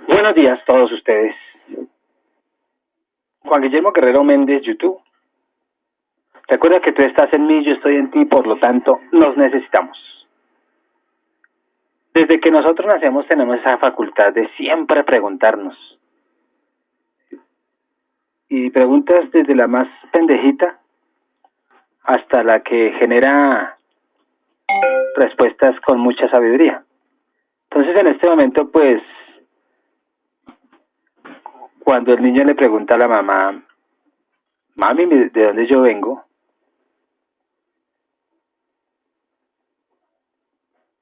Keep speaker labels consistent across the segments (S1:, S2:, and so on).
S1: Buenos días a todos ustedes. Juan Guillermo Guerrero Méndez, YouTube. Recuerda que tú estás en mí, yo estoy en ti, por lo tanto, nos necesitamos. Desde que nosotros nacemos tenemos esa facultad de siempre preguntarnos. Y preguntas desde la más pendejita hasta la que genera respuestas con mucha sabiduría. Entonces, en este momento, pues, cuando el niño le pregunta a la mamá, mami, ¿de dónde yo vengo?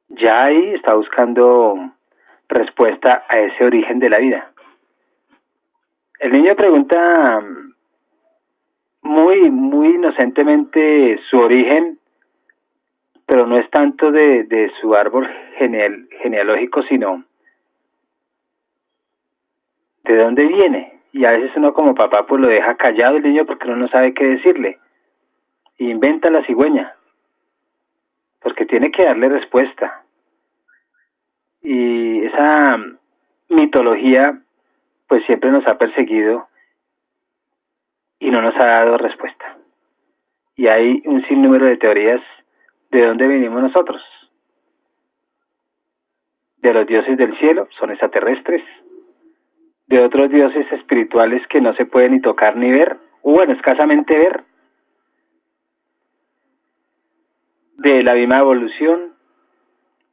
S1: Ya ahí está buscando respuesta a ese origen de la vida. El niño pregunta muy inocentemente su origen, pero no es tanto de su árbol genealógico, sino de dónde viene. Y a veces uno como papá pues lo deja callado el niño porque uno no sabe qué decirle. Y inventa la cigüeña, porque tiene que darle respuesta. Y esa mitología pues siempre nos ha perseguido y no nos ha dado respuesta. Y hay un sinnúmero de teorías de dónde venimos nosotros. De los dioses del cielo, son extraterrestres. De otros dioses espirituales que no se pueden ni tocar ni ver, o bueno, escasamente ver. De la misma evolución,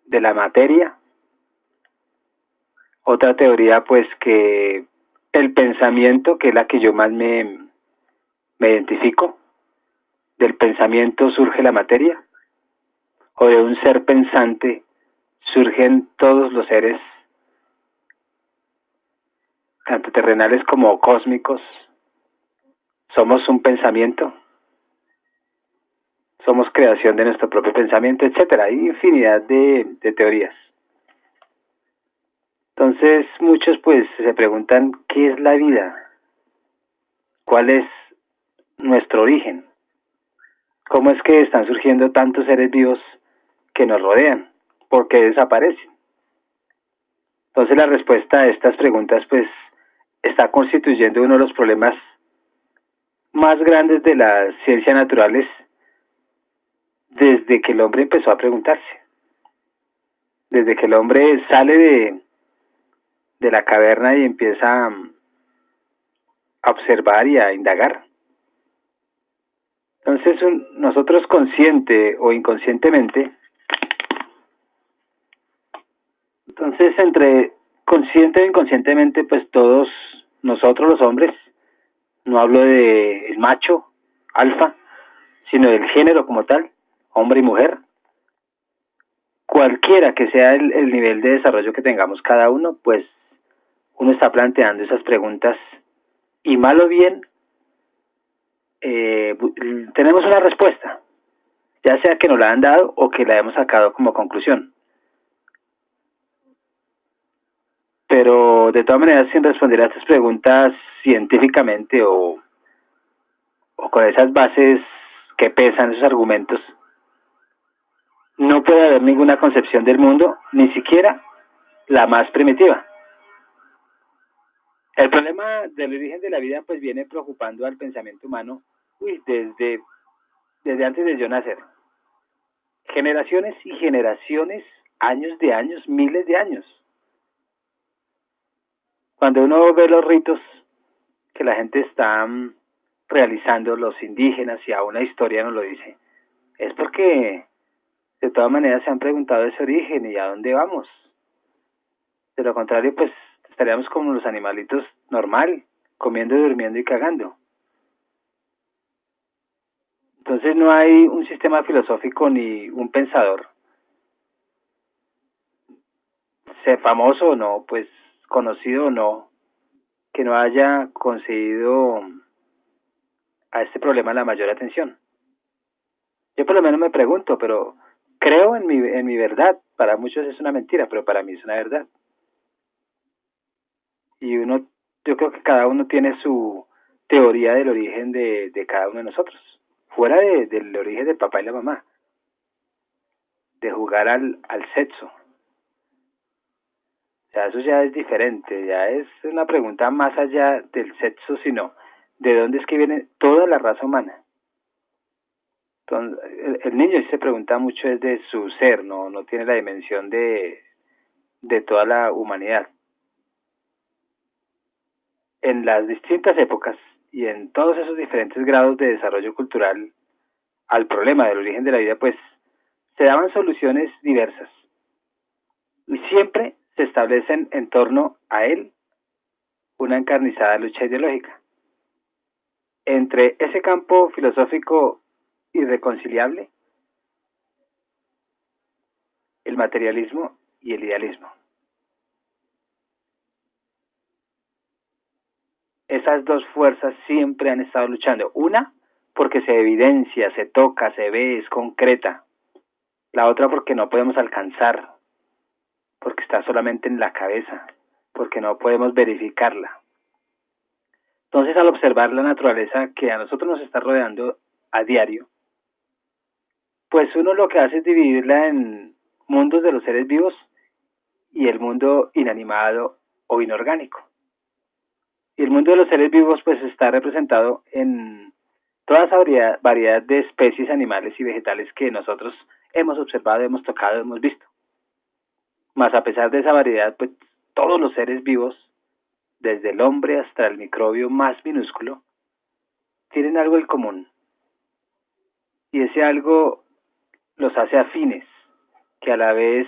S1: de la materia. Otra teoría, pues, que el pensamiento, que es la que yo más me identifico, del pensamiento surge la materia, o de un ser pensante surgen todos los seres, tanto terrenales como cósmicos. Somos un pensamiento, somos creación de nuestro propio pensamiento, etcétera. Hay infinidad de teorías. Entonces muchos pues se preguntan ¿qué es la vida? ¿Cuál es nuestro origen? ¿Cómo es que están surgiendo tantos seres vivos que nos rodean? ¿Por qué desaparecen? Entonces la respuesta a estas preguntas pues está constituyendo uno de los problemas más grandes de las ciencias naturales desde que el hombre empezó a preguntarse. Desde que el hombre sale de la caverna y empieza a observar y a indagar. Entonces nosotros consciente o inconscientemente, entonces entre consciente o inconscientemente, pues todos nosotros los hombres, no hablo de el macho, alfa, sino del género como tal, hombre y mujer, cualquiera que sea el nivel de desarrollo que tengamos cada uno, pues uno está planteando esas preguntas y mal o bien tenemos una respuesta, ya sea que nos la han dado o que la hemos sacado como conclusión. Pero de todas maneras, sin responder a estas preguntas científicamente o con esas bases que pesan, esos argumentos, no puede haber ninguna concepción del mundo, ni siquiera la más primitiva. El problema del origen de la vida pues viene preocupando al pensamiento humano desde antes de yo nacer. Generaciones y generaciones años, miles de años. Cuando uno ve los ritos que la gente está realizando, los indígenas, y aún la historia nos lo dice, es porque de todas maneras se han preguntado ese origen y a dónde vamos. De lo contrario, pues estaríamos como los animalitos normal, comiendo, durmiendo y cagando. Entonces no hay un sistema filosófico ni un pensador, sea famoso o no, pues conocido o no, que no haya concedido a este problema la mayor atención. Yo por lo menos me pregunto, pero creo en mi verdad. Para muchos es una mentira, pero para mí es una verdad. Y yo creo que cada uno tiene su teoría del origen de cada uno de nosotros, fuera del origen del papá y la mamá, de jugar al sexo. O sea, eso ya es diferente, ya es una pregunta más allá del sexo, sino de dónde es que viene toda la raza humana. Entonces, el niño sí se pregunta mucho es de su ser, no tiene la dimensión de toda la humanidad. En las distintas épocas y en todos esos diferentes grados de desarrollo cultural al problema del origen de la vida, pues se daban soluciones diversas y siempre se establecen en torno a él una encarnizada lucha ideológica. Entre ese campo filosófico irreconciliable, el materialismo y el idealismo. Esas dos fuerzas siempre han estado luchando. Una, porque se evidencia, se toca, se ve, es concreta. La otra, porque no podemos alcanzar, porque está solamente en la cabeza, porque no podemos verificarla. Entonces, al observar la naturaleza que a nosotros nos está rodeando a diario, pues uno lo que hace es dividirla en mundos de los seres vivos y el mundo inanimado o inorgánico. Y el mundo de los seres vivos pues está representado en toda esa variedad de especies animales y vegetales que nosotros hemos observado, hemos tocado, hemos visto. Mas a pesar de esa variedad, pues todos los seres vivos, desde el hombre hasta el microbio más minúsculo, tienen algo en común. Y ese algo los hace afines, que a la vez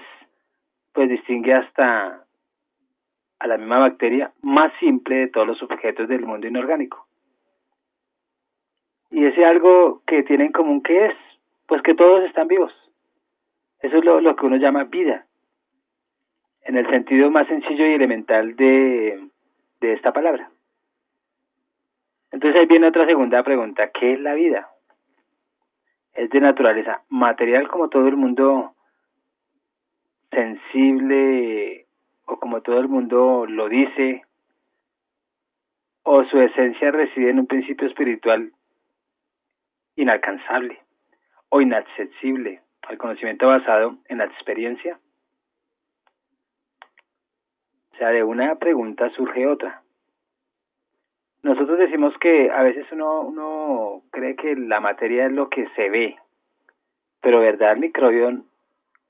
S1: pues distingue hasta a la misma bacteria más simple de todos los objetos del mundo inorgánico. Y ese algo que tiene en común, ¿qué es? Pues que todos están vivos. Eso es lo que uno llama vida, en el sentido más sencillo y elemental de esta palabra. Entonces ahí viene otra segunda pregunta, ¿qué es la vida? Es de naturaleza material como todo el mundo sensible o como todo el mundo lo dice, o su esencia reside en un principio espiritual inalcanzable o inaccesible al conocimiento basado en la experiencia. O sea, de una pregunta surge otra. Nosotros decimos que a veces uno cree que la materia es lo que se ve, pero verdad el microbio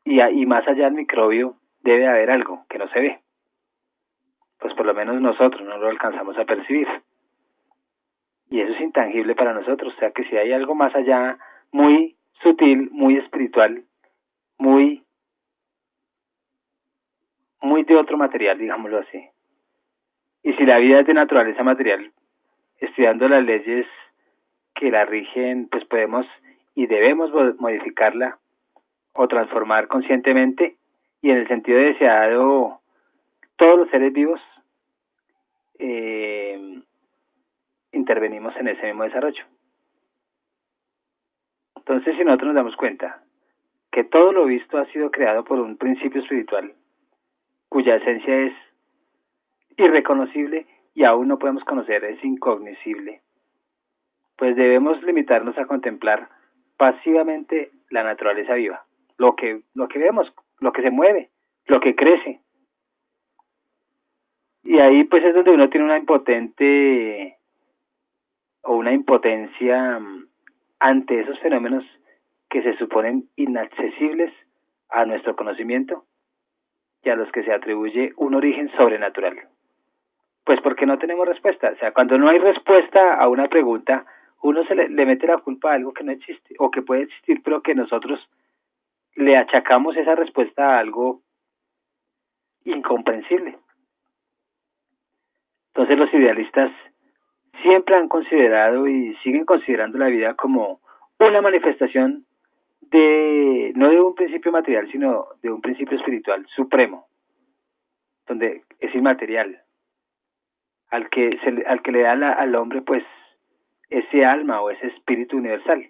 S1: y más allá del microbio debe haber algo que no se ve. Pues por lo menos nosotros no lo alcanzamos a percibir. Y eso es intangible para nosotros, o sea que si hay algo más allá, muy sutil, muy espiritual, muy, muy de otro material, digámoslo así. Y si la vida es de naturaleza material, estudiando las leyes que la rigen, pues podemos y debemos modificarla o transformar conscientemente y en el sentido deseado todos los seres vivos eh, intervenimos en ese mismo desarrollo. Entonces, si nosotros nos damos cuenta que todo lo visto ha sido creado por un principio espiritual cuya esencia es irreconocible y aún no podemos conocer, es incognoscible, pues debemos limitarnos a contemplar pasivamente la naturaleza viva, lo que vemos, lo que se mueve, lo que crece. Y ahí pues es donde uno tiene una impotente o una impotencia ante esos fenómenos que se suponen inaccesibles a nuestro conocimiento y a los que se atribuye un origen sobrenatural. Pues porque no tenemos respuesta. O sea, cuando no hay respuesta a una pregunta, uno le mete la culpa a algo que no existe, o que puede existir, pero que nosotros le achacamos esa respuesta a algo incomprensible. Entonces los idealistas siempre han considerado y siguen considerando la vida como una manifestación de, no de un principio material, sino de un principio espiritual supremo, donde es inmaterial, al que le da al hombre pues ese alma o ese espíritu universal,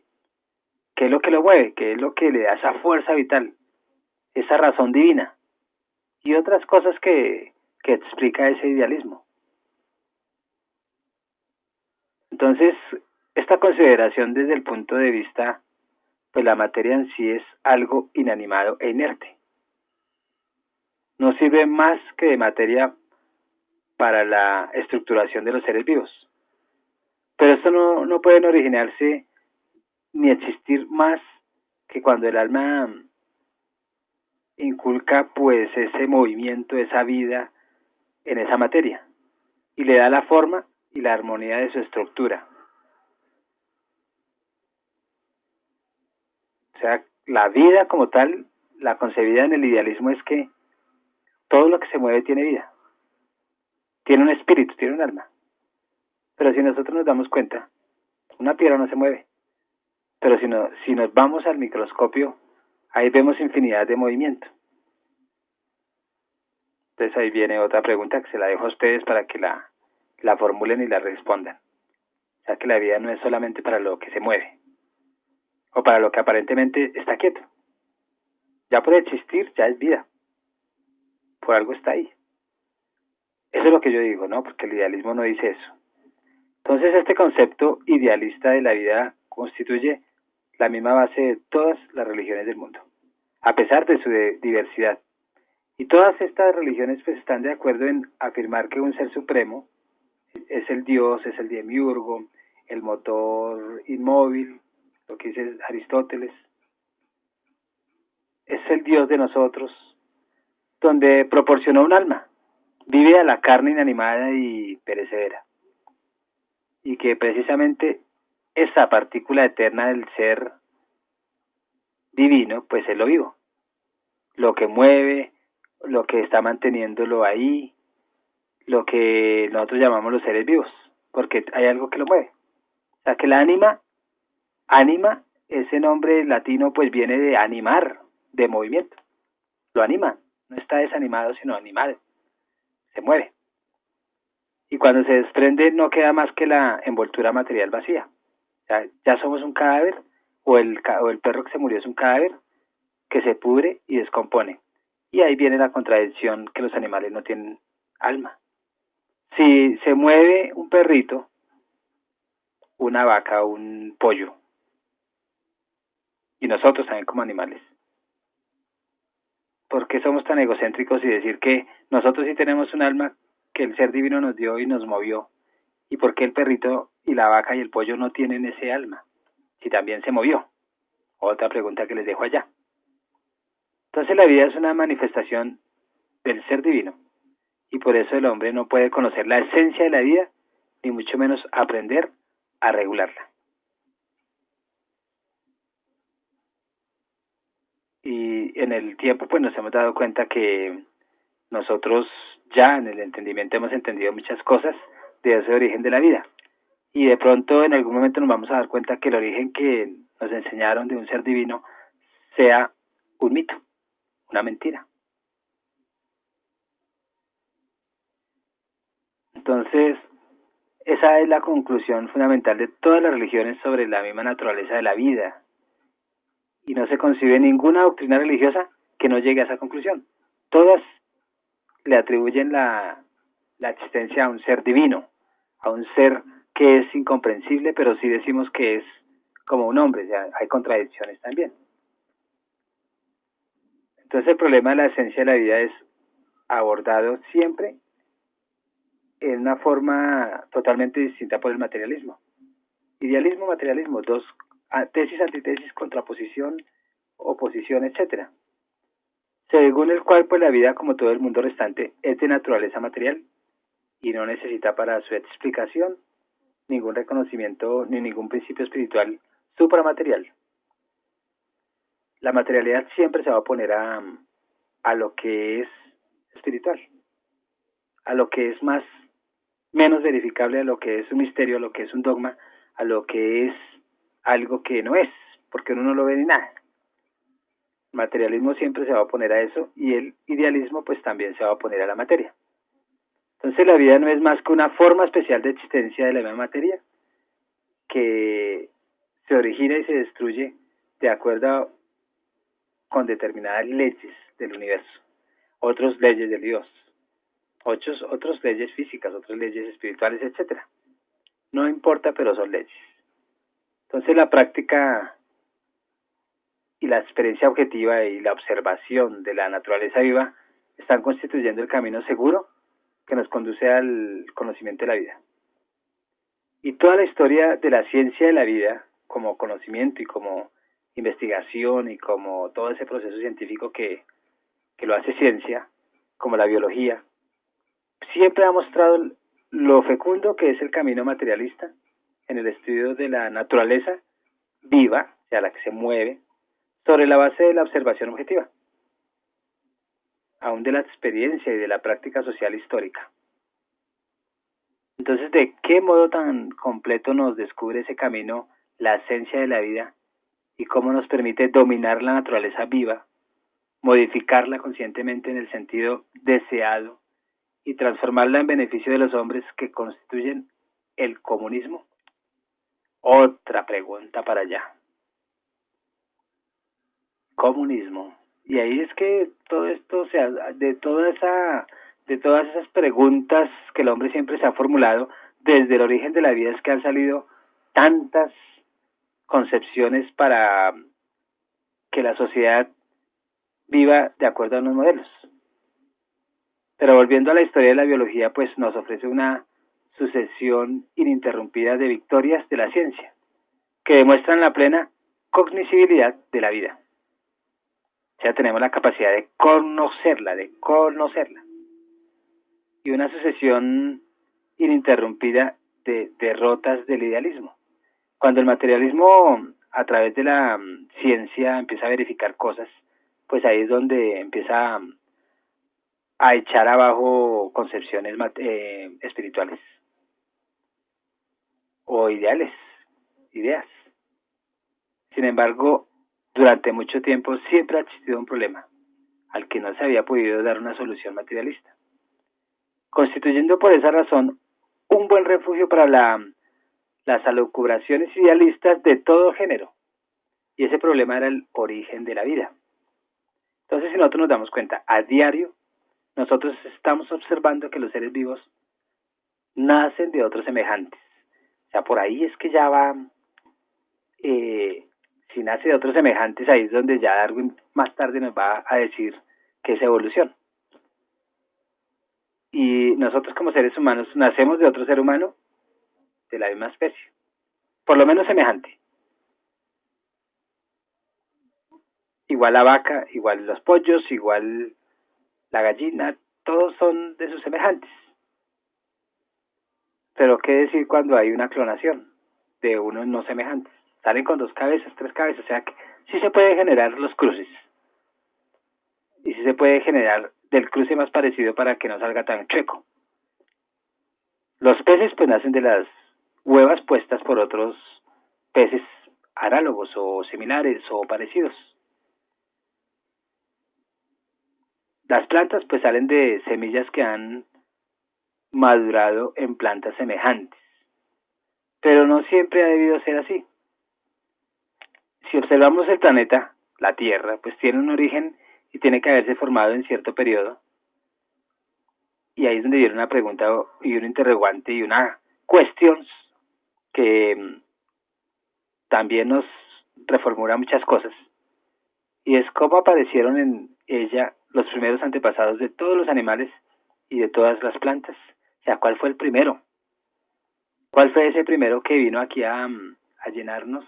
S1: que es lo que lo mueve, que es lo que le da esa fuerza vital, esa razón divina y otras cosas que explica ese idealismo. Entonces, esta consideración desde el punto de vista, pues la materia en sí es algo inanimado e inerte. No sirve más que de materia para la estructuración de los seres vivos. Pero esto no puede originarse ni existir más que cuando el alma inculca pues ese movimiento, esa vida en esa materia y le da la forma y la armonía de su estructura. O sea, la vida como tal, la concebida en el idealismo es que todo lo que se mueve tiene vida, tiene un espíritu, tiene un alma. Pero si nosotros nos damos cuenta, una piedra no se mueve. Pero si nos vamos al microscopio, ahí vemos infinidad de movimiento. Entonces ahí viene otra pregunta que se la dejo a ustedes para que la formulen y la respondan. O sea que la vida no es solamente para lo que se mueve, o para lo que aparentemente está quieto. Ya puede existir, ya es vida. Por algo está ahí. Eso es lo que yo digo, ¿no? Porque el idealismo no dice eso. Entonces este concepto idealista de la vida constituye la misma base de todas las religiones del mundo, a pesar de su diversidad. Y todas estas religiones pues están de acuerdo en afirmar que un ser supremo es el Dios, es el demiurgo, el motor inmóvil, lo que dice Aristóteles, es el Dios de nosotros, donde proporcionó un alma, vive a la carne inanimada y perecedera, y que precisamente esa partícula eterna del ser divino, pues es lo vivo, lo que mueve, lo que está manteniéndolo ahí, lo que nosotros llamamos los seres vivos, porque hay algo que lo mueve. O sea, que la ánima, ese nombre latino pues viene de animar, de movimiento. Lo anima, no está desanimado, sino animado, se mueve. Y cuando se desprende no queda más que la envoltura material vacía. O sea, ya somos un cadáver, o el perro que se murió es un cadáver que se pudre y descompone. Y ahí viene la contradicción que los animales no tienen alma. Si se mueve un perrito, una vaca, un pollo, y nosotros también como animales, ¿por qué somos tan egocéntricos y decir que nosotros sí tenemos un alma que el ser divino nos dio y nos movió? ¿Y por qué el perrito y la vaca y el pollo no tienen ese alma? Si también se movió. Otra pregunta que les dejo allá. Entonces la vida es una manifestación del ser divino y por eso el hombre no puede conocer la esencia de la vida ni mucho menos aprender a regularla. Y en el tiempo pues nos hemos dado cuenta que nosotros ya en el entendimiento hemos entendido muchas cosas de ese origen de la vida. Y de pronto en algún momento nos vamos a dar cuenta que el origen que nos enseñaron de un ser divino sea un mito, una mentira. Entonces, esa es la conclusión fundamental de todas las religiones sobre la misma naturaleza de la vida. Y no se concibe ninguna doctrina religiosa que no llegue a esa conclusión. Todas le atribuyen la existencia a un ser divino, a un ser que es incomprensible, pero sí decimos que es como un hombre, ya hay contradicciones también. Entonces el problema de la esencia de la vida es abordado siempre en una forma totalmente distinta por el materialismo. Idealismo, materialismo, dos tesis, antitesis, contraposición, oposición, etcétera. según el cual pues la vida, como todo el mundo restante, es de naturaleza material y no necesita para su explicación ningún reconocimiento ni ningún principio espiritual supramaterial. La materialidad siempre se va a oponer a lo que es espiritual, a lo que es más menos verificable, a lo que es un misterio, a lo que es un dogma, a lo que es algo que no es, porque uno no lo ve ni nada. El materialismo siempre se va a oponer a eso y el idealismo pues también se va a oponer a la materia. Entonces la vida no es más que una forma especial de existencia de la misma materia que se origina y se destruye de acuerdo con determinadas leyes del universo, otras leyes de Dios, otras leyes físicas, otras leyes espirituales, etcétera. No importa, pero son leyes. Entonces la práctica y la experiencia objetiva y la observación de la naturaleza viva están constituyendo el camino seguro que nos conduce al conocimiento de la vida. Y toda la historia de la ciencia de la vida, como conocimiento y como investigación y como todo ese proceso científico que lo hace ciencia, como la biología, siempre ha mostrado lo fecundo que es el camino materialista en el estudio de la naturaleza viva, o sea, la que se mueve, sobre la base de la observación objetiva, aún de la experiencia y de la práctica social histórica. Entonces, ¿de qué modo tan completo nos descubre ese camino, la esencia de la vida, y cómo nos permite dominar la naturaleza viva, modificarla conscientemente en el sentido deseado y transformarla en beneficio de los hombres que constituyen el comunismo? Otra pregunta para allá. Comunismo. Y ahí es que todo esto, o sea, de todas esas preguntas que el hombre siempre se ha formulado desde el origen de la vida, es que han salido tantas concepciones para que la sociedad viva de acuerdo a unos modelos. Pero volviendo a la historia de la biología, pues nos ofrece una sucesión ininterrumpida de victorias de la ciencia, que demuestran la plena cognoscibilidad de la vida. O sea, tenemos la capacidad de conocerla, y una sucesión ininterrumpida de derrotas del idealismo. Cuando el materialismo, a través de la ciencia, empieza a verificar cosas, pues ahí es donde empieza a echar abajo concepciones espirituales o ideas. Sin embargo, durante mucho tiempo siempre ha existido un problema al que no se había podido dar una solución materialista, constituyendo por esa razón un buen refugio para las alocubraciones idealistas de todo género. Y ese problema era el origen de la vida. Entonces, si nosotros nos damos cuenta, a diario, nosotros estamos observando que los seres vivos nacen de otros semejantes. O sea, por ahí es que ya va, si nace de otros semejantes, ahí es donde ya Darwin más tarde nos va a decir que es evolución. Y nosotros como seres humanos nacemos de otro ser humano de la misma especie, por lo menos semejante. Igual la vaca, igual los pollos, igual la gallina, todos son de sus semejantes. Pero qué decir cuando hay una clonación de unos no semejantes. Salen con 2 cabezas, 3 cabezas, o sea que sí se puede generar los cruces. Y sí se puede generar del cruce más parecido para que no salga tan chueco. Los peces pues nacen de las huevas puestas por otros peces análogos o similares o parecidos. Las plantas pues salen de semillas que han madurado en plantas semejantes. Pero no siempre ha debido ser así. Si observamos el planeta, la Tierra, pues tiene un origen y tiene que haberse formado en cierto periodo. Y ahí es donde viene una pregunta y un interrogante y una cuestión que también nos reformula muchas cosas. Y es cómo aparecieron en ella los primeros antepasados de todos los animales y de todas las plantas. O sea, ¿cuál fue el primero? ¿Cuál fue ese primero que vino aquí a llenarnos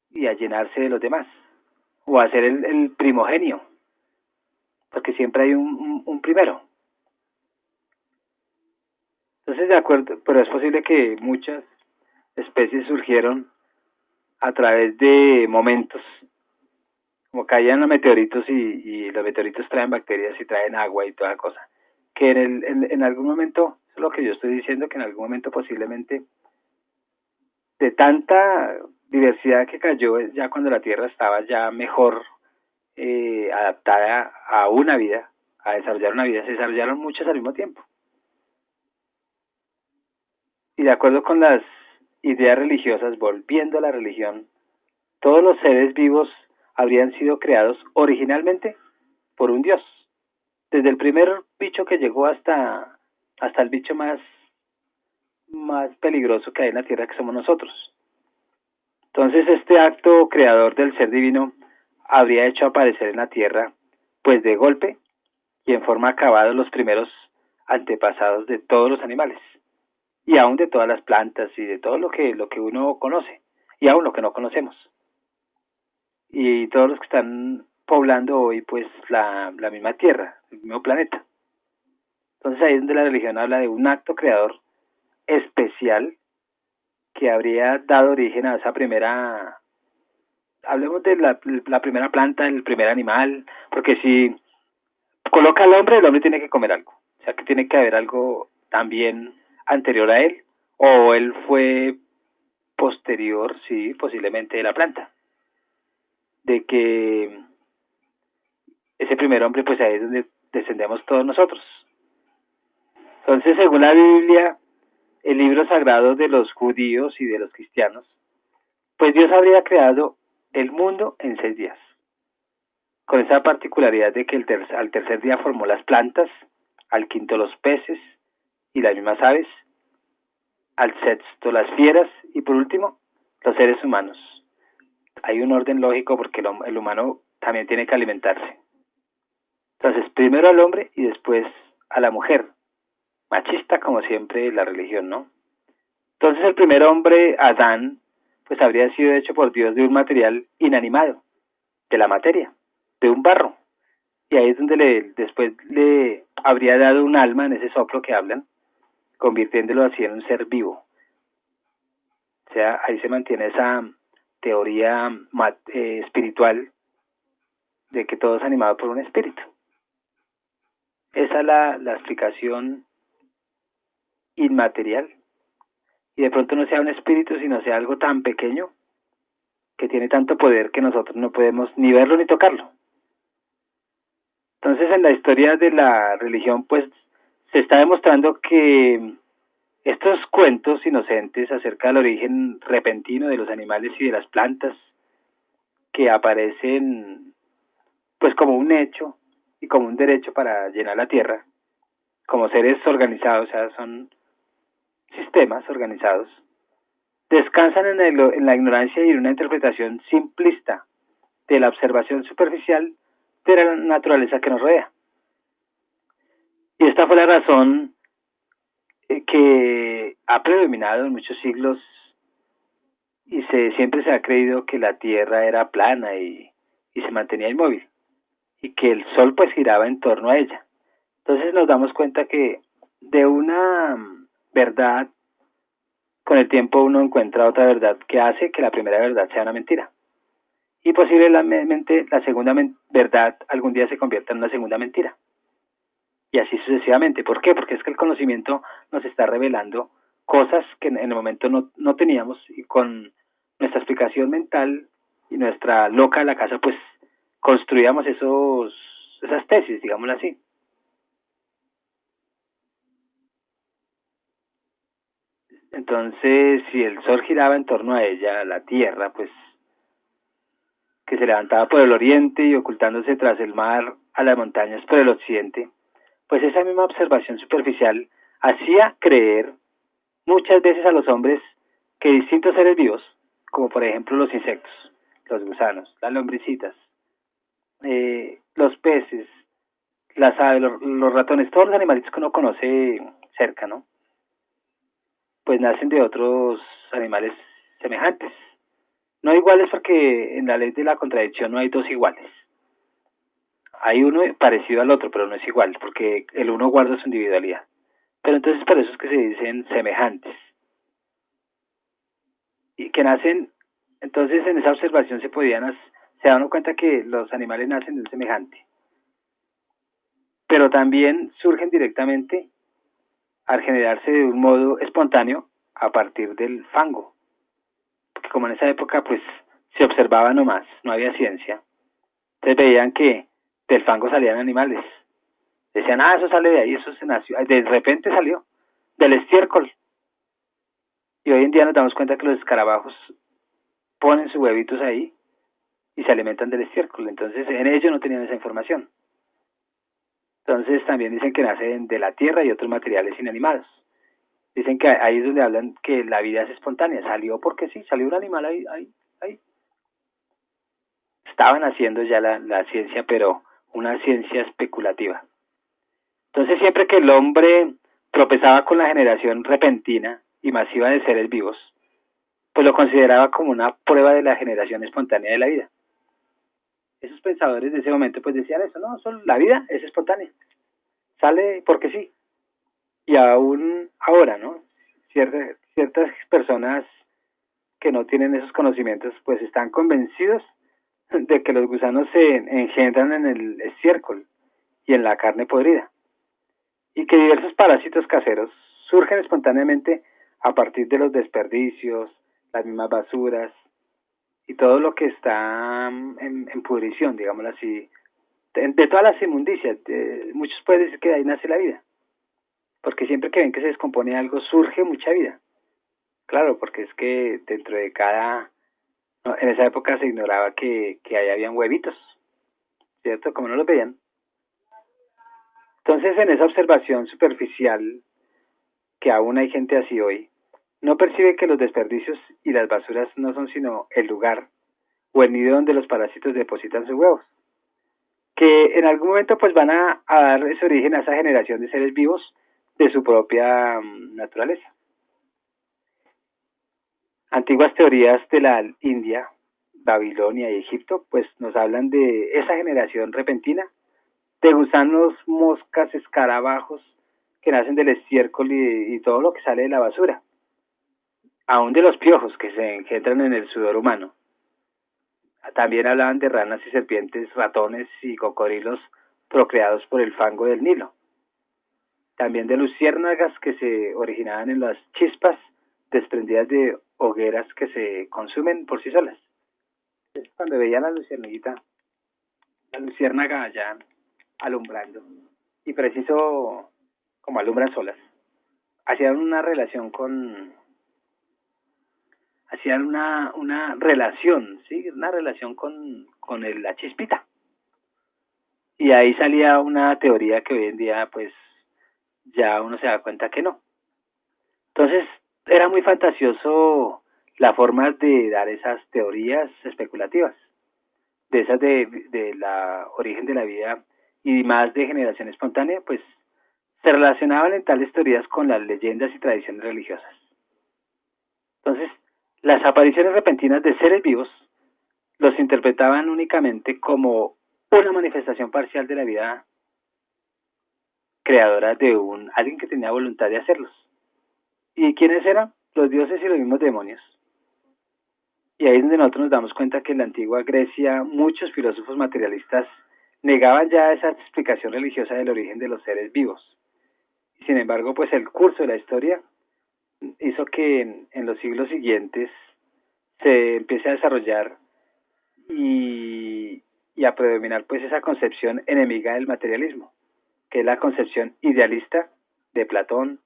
S1: y a llenarse de los demás? O a ser el primogenio. porque siempre hay un primero. Entonces, de acuerdo, pero es posible que muchas especies surgieron a través de momentos, como caían los meteoritos y los meteoritos traen bacterias y traen agua y toda la cosa, que en algún momento, eso es lo que yo estoy diciendo, que en algún momento posiblemente de tanta diversidad que cayó, ya cuando la Tierra estaba ya mejor adaptada a una vida, a desarrollar una vida, se desarrollaron muchas al mismo tiempo. Y de acuerdo con las ideas religiosas, volviendo a la religión, todos los seres vivos habrían sido creados originalmente por un dios. Desde el primer bicho que llegó hasta el bicho más peligroso que hay en la tierra, que somos nosotros. Entonces este acto creador del ser divino habría hecho aparecer en la tierra, pues de golpe y en forma acabada, los primeros antepasados de todos los animales, y aún de todas las plantas y de todo lo que uno conoce, y aún lo que no conocemos. Y todos los que están poblando hoy pues la misma tierra, el mismo planeta. Entonces ahí es donde la religión habla de un acto creador especial que habría dado origen a esa primera, hablemos de la primera planta, el primer animal, porque si coloca al hombre, el hombre tiene que comer algo, o sea que tiene que haber algo también anterior a él, o él fue posterior, sí, posiblemente de la planta, de que ese primer hombre, pues ahí es donde descendemos todos nosotros. Entonces, según la Biblia, el libro sagrado de los judíos y de los cristianos, pues Dios habría creado el mundo en 6 días, con esa particularidad de que al tercer día formó las plantas, al quinto los peces y las mismas aves, al sexto las fieras y por último los seres humanos. Hay un orden lógico porque el humano también tiene que alimentarse. Entonces, primero al hombre y después a la mujer. Machista como siempre la religión, ¿no? Entonces el primer hombre, Adán, pues habría sido hecho por Dios de un material inanimado, de la materia, de un barro. Y ahí es donde después le habría dado un alma en ese soplo que hablan, convirtiéndolo así en un ser vivo. O sea, ahí se mantiene esa teoría espiritual de que todo es animado por un espíritu. Esa es la explicación inmaterial. Y de pronto no sea un espíritu, sino sea algo tan pequeño que tiene tanto poder que nosotros no podemos ni verlo ni tocarlo. Entonces, en la historia de la religión, pues, se está demostrando que estos cuentos inocentes acerca del origen repentino de los animales y de las plantas, que aparecen, pues, como un hecho y como un derecho para llenar la tierra, como seres organizados, o sea, son sistemas organizados, descansan en la ignorancia y en una interpretación simplista de la observación superficial de la naturaleza que nos rodea. Y esta fue la razón que ha predominado en muchos siglos y siempre se ha creído que la Tierra era plana y se mantenía inmóvil y que el Sol pues giraba en torno a ella. Entonces nos damos cuenta que de una verdad, con el tiempo uno encuentra otra verdad que hace que la primera verdad sea una mentira. Y posiblemente la segunda verdad algún día se convierta en una segunda mentira. Y así sucesivamente. ¿Por qué? Porque es que el conocimiento nos está revelando cosas que en el momento no teníamos y con nuestra explicación mental y nuestra loca de la casa, pues construíamos esas tesis, digámoslo así. Entonces, si el sol giraba en torno a ella, la Tierra, pues que se levantaba por el oriente y ocultándose tras el mar a las montañas por el occidente, pues esa misma observación superficial hacía creer muchas veces a los hombres que distintos seres vivos, como por ejemplo los insectos, los gusanos, las lombricitas, los peces, las aves, los ratones, todos los animalitos que uno conoce cerca, ¿no? Pues nacen de otros animales semejantes. No iguales porque en la ley de la contradicción no hay dos iguales. hay uno parecido al otro, pero no es igual, porque el uno guarda su individualidad. Pero entonces por eso es que se dicen semejantes. Y que nacen, entonces en esa observación se da uno cuenta que los animales nacen de un semejante. Pero también surgen directamente al generarse de un modo espontáneo a partir del fango. Porque como en esa época pues se observaba nomás, no había ciencia. Entonces veían que del fango salían animales. Decían, eso sale de ahí, eso se nació. De repente salió, del estiércol. Y hoy en día nos damos cuenta que los escarabajos ponen sus huevitos ahí y se alimentan del estiércol. Entonces en ellos no tenían esa información. Entonces también dicen que nacen de la tierra y otros materiales inanimados. Dicen que ahí es donde hablan que la vida es espontánea. Salió porque sí, salió un animal ahí. Estaban haciendo ya la ciencia, pero una ciencia especulativa. Entonces siempre que el hombre tropezaba con la generación repentina y masiva de seres vivos, pues lo consideraba como una prueba de la generación espontánea de la vida. Esos pensadores de ese momento pues decían eso, no, solo la vida es espontánea, sale porque sí. Y aún ahora, ¿no? Ciertas personas que no tienen esos conocimientos pues están convencidos de que los gusanos se engendran en el estiércol y en la carne podrida, y que diversos parásitos caseros surgen espontáneamente a partir de los desperdicios, las mismas basuras y todo lo que está en pudrición, digámoslo así, de todas las inmundicias. Muchos pueden decir que de ahí nace la vida, porque siempre que ven que se descompone algo surge mucha vida. Claro, porque es que dentro de cada... No, en esa época se ignoraba que ahí habían huevitos, ¿cierto? Como no los veían. Entonces, en esa observación superficial, que aún hay gente así hoy, no percibe que los desperdicios y las basuras no son sino el lugar o el nido donde los parásitos depositan sus huevos, que en algún momento pues van a dar ese origen a esa generación de seres vivos de su propia naturaleza. Antiguas teorías de la India, Babilonia y Egipto pues nos hablan de esa generación repentina de gusanos, moscas, escarabajos que nacen del estiércol y todo lo que sale de la basura, aún de los piojos que se engendran en el sudor humano. También hablaban de ranas y serpientes, ratones y cocodrilos procreados por el fango del Nilo. También de luciérnagas que se originaban en las chispas desprendidas de hogueras que se consumen por sí solas. Cuando veían la luciérnaga allá alumbrando, y preciso como alumbran solas, hacían una relación hacían una relación, ¿sí? Una relación con la chispita. Y ahí salía una teoría que hoy en día, pues, ya uno se da cuenta que no. Entonces, era muy fantasioso la forma de dar esas teorías especulativas, de esas de la origen de la vida y más de generación espontánea, pues, se relacionaban en tales teorías con las leyendas y tradiciones religiosas. Entonces, las apariciones repentinas de seres vivos los interpretaban únicamente como una manifestación parcial de la vida creadora de alguien que tenía voluntad de hacerlos. ¿Y quiénes eran? Los dioses y los mismos demonios. Y ahí es donde nosotros nos damos cuenta que en la antigua Grecia muchos filósofos materialistas negaban ya esa explicación religiosa del origen de los seres vivos. Y sin embargo, pues el curso de la historia hizo que en los siglos siguientes se empiece a desarrollar y a predominar pues esa concepción enemiga del materialismo, que es la concepción idealista de Platón,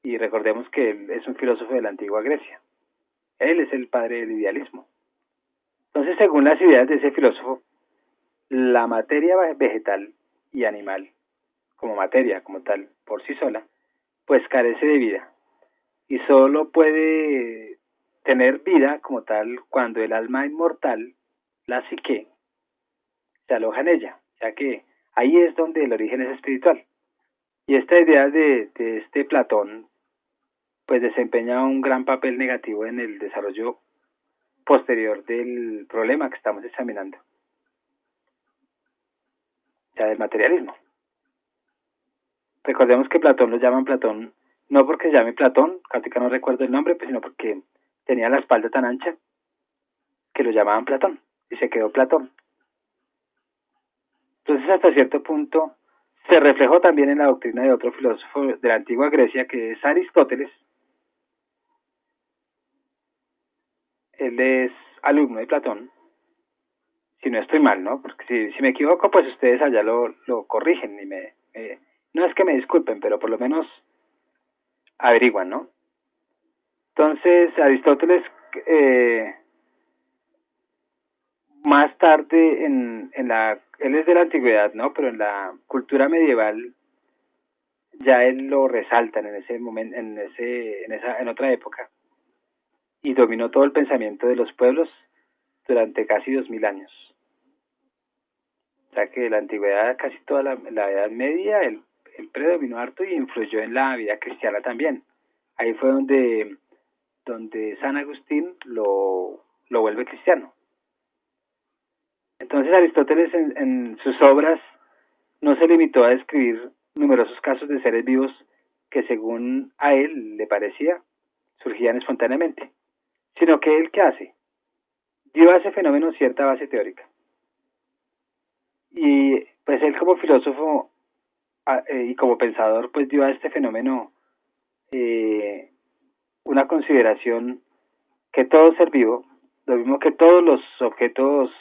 S1: y recordemos que él es un filósofo de la antigua Grecia. Él es el padre del idealismo. Entonces, según las ideas de ese filósofo, la materia vegetal y animal, como materia, como tal, por sí sola, pues carece de vida y solo puede tener vida como tal cuando el alma inmortal, la psique, se aloja en ella, ya que ahí es donde el origen es espiritual. Y esta idea de este Platón, pues desempeña un gran papel negativo en el desarrollo posterior del problema que estamos examinando. sea, del materialismo. Recordemos que Platón lo llaman Platón, no porque se llame Platón, ahorita no recuerdo el nombre, pues, sino porque tenía la espalda tan ancha que lo llamaban Platón, y se quedó Platón. Entonces, hasta cierto punto, se reflejó también en la doctrina de otro filósofo de la antigua Grecia, que es Aristóteles. Él es alumno de Platón, si no estoy mal, ¿no? Porque si me equivoco, pues ustedes allá lo corrigen y no es que me disculpen, pero por lo menos averiguan, ¿no? Entonces, Aristóteles, eh, más tarde él es de la antigüedad, ¿no? Pero en la cultura medieval ya él lo resaltan en ese momento, en otra época, y dominó todo el pensamiento de los pueblos durante casi 2000 años. O sea que de la antigüedad, casi toda la Edad Media, él predominó harto y influyó en la vida cristiana también. Ahí fue donde San Agustín lo vuelve cristiano. Entonces Aristóteles en sus obras no se limitó a describir numerosos casos de seres vivos que según a él le parecía surgían espontáneamente, sino que él, ¿qué hace? Dio a ese fenómeno cierta base teórica. Y pues él como filósofo y como pensador pues dio a este fenómeno una consideración que todo ser vivo, lo mismo que todos los objetos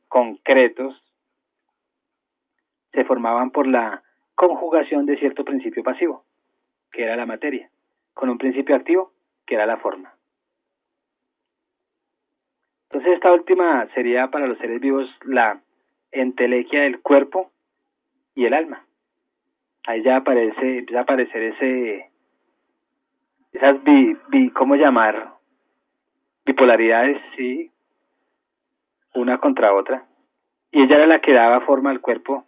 S1: concretos, se formaban por la conjugación de cierto principio pasivo, que era la materia, con un principio activo, que era la forma. Entonces esta última sería para los seres vivos la entelequia del cuerpo y el alma. Ahí ya empieza a aparecer esas ¿cómo llamar? Bipolaridades, sí, una contra otra. Y ella era la que daba forma al cuerpo.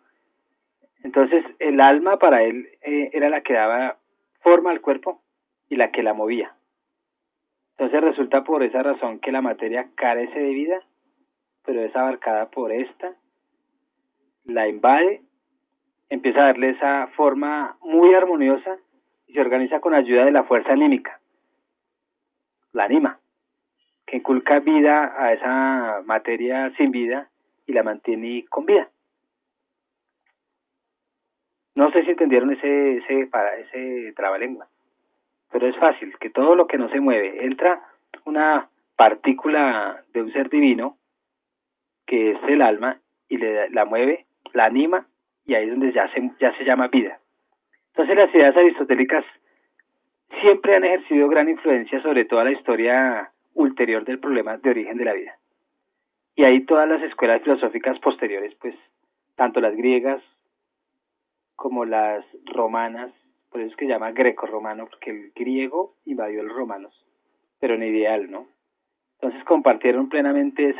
S1: Entonces el alma para él era la que daba forma al cuerpo y la que la movía. Entonces resulta por esa razón que la materia carece de vida, pero es abarcada por esta, la invade, empieza a darle esa forma muy armoniosa y se organiza con ayuda de la fuerza anímica, la anima, que inculca vida a esa materia sin vida y la mantiene con vida. No sé si entendieron ese trabalengua, pero es fácil, que todo lo que no se mueve, entra una partícula de un ser divino, que es el alma, y la mueve, la anima, y ahí es donde ya se llama vida. Entonces las ideas aristotélicas siempre han ejercido gran influencia sobre toda la historia ulterior del problema de origen de la vida. Y ahí todas las escuelas filosóficas posteriores, pues, tanto las griegas como las romanas, por eso es que se llama greco-romano, porque el griego invadió los romanos, pero en ideal, ¿no? Entonces compartieron plenamente